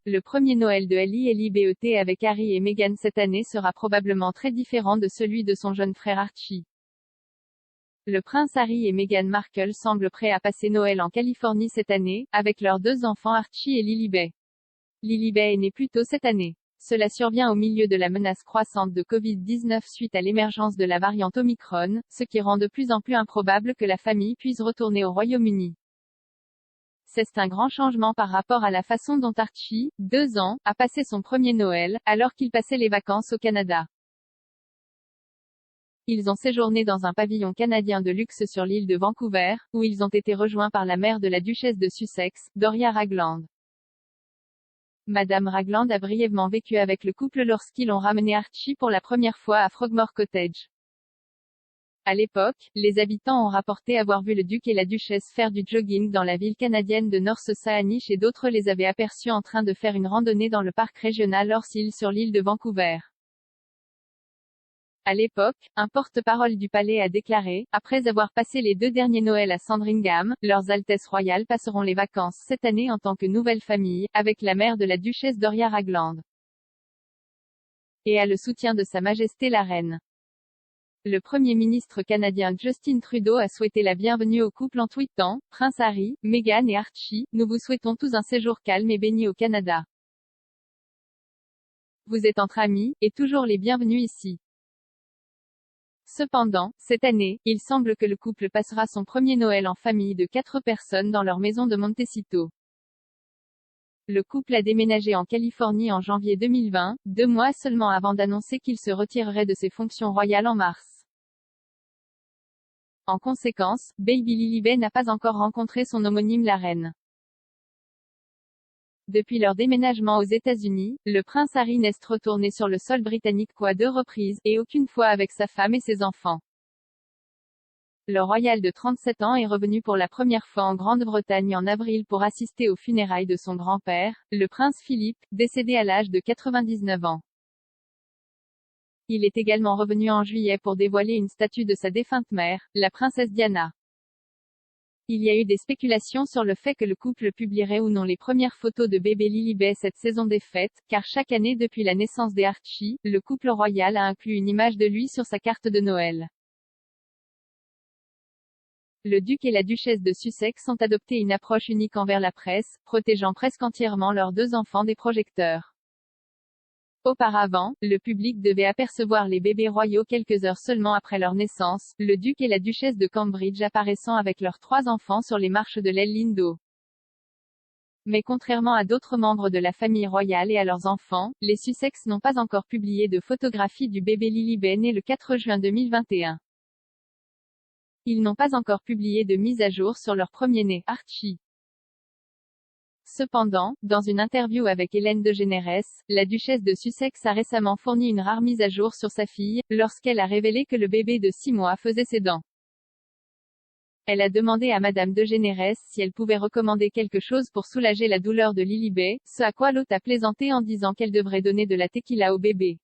le premier Noël de Lilibet avec Harry et Meghan cette année sera probablement très différent de celui de son jeune frère Archie. Le prince Harry et Meghan Markle semblent prêts à passer Noël en Californie cette année, avec leurs deux enfants Archie et Lilibet. Lilibet est née plus tôt cette année. Cela survient au milieu de la menace croissante de Covid-19 suite à l'émergence de la variante Omicron, ce qui rend de plus en plus improbable que la famille puisse retourner au Royaume-Uni. C'est un grand changement par rapport à la façon dont Archie, 2 ans, a passé son premier Noël, alors qu'il passait les vacances au Canada. Ils ont séjourné dans un pavillon canadien de luxe sur l'île de Vancouver, où ils ont été rejoints par la mère de la duchesse de Sussex, Doria Ragland. Madame Ragland a brièvement vécu avec le couple lorsqu'ils ont ramené Archie pour la première fois à Frogmore Cottage. À l'époque, les habitants ont rapporté avoir vu le duc et la duchesse faire du jogging dans la ville canadienne de North Saanich et d'autres les avaient aperçus en train de faire une randonnée dans le parc régional Orseil sur l'île de Vancouver. À l'époque, un porte-parole du palais a déclaré, après avoir passé les 2 derniers Noëls à Sandringham, leurs Altesses royales passeront les vacances cette année en tant que nouvelle famille, avec la mère de la duchesse Doria Ragland. Et a le soutien de Sa Majesté la Reine. Le Premier ministre canadien Justin Trudeau a souhaité la bienvenue au couple en tweetant, « Prince Harry, Meghan et Archie, nous vous souhaitons tous un séjour calme et béni au Canada. Vous êtes entre amis, et toujours les bienvenus ici. » Cependant, cette année, il semble que le couple passera son premier Noël en famille de 4 personnes dans leur maison de Montecito. Le couple a déménagé en Californie en janvier 2020, 2 mois seulement avant d'annoncer qu'il se retirerait de ses fonctions royales en mars. En conséquence, Baby Lilibet n'a pas encore rencontré son homonyme la reine. Depuis leur déménagement aux États-Unis, le prince Harry n'est retourné sur le sol britannique qu'à 2 reprises, et aucune fois avec sa femme et ses enfants. Le royal de 37 ans est revenu pour la première fois en Grande-Bretagne en avril pour assister aux funérailles de son grand-père, le prince Philippe, décédé à l'âge de 99 ans. Il est également revenu en juillet pour dévoiler une statue de sa défunte mère, la princesse Diana. Il y a eu des spéculations sur le fait que le couple publierait ou non les premières photos de bébé Lilibet cette saison des fêtes, car chaque année depuis la naissance des Archie, le couple royal a inclus une image de lui sur sa carte de Noël. Le duc et la duchesse de Sussex ont adopté une approche unique envers la presse, protégeant presque entièrement leurs 2 enfants des projecteurs. Auparavant, le public devait apercevoir les bébés royaux quelques heures seulement après leur naissance, le duc et la duchesse de Cambridge apparaissant avec leurs 3 enfants sur les marches de l'aile Lindo. Mais contrairement à d'autres membres de la famille royale et à leurs enfants, les Sussex n'ont pas encore publié de photographie du bébé Lilibet né le 4 juin 2021. Ils n'ont pas encore publié de mise à jour sur leur premier-né, Archie. Cependant, dans une interview avec Ellen DeGeneres, la duchesse de Sussex a récemment fourni une rare mise à jour sur sa fille, lorsqu'elle a révélé que le bébé de 6 mois faisait ses dents. Elle a demandé à Madame DeGeneres si elle pouvait recommander quelque chose pour soulager la douleur de Lilibet, ce à quoi l'hôte a plaisanté en disant qu'elle devrait donner de la tequila au bébé.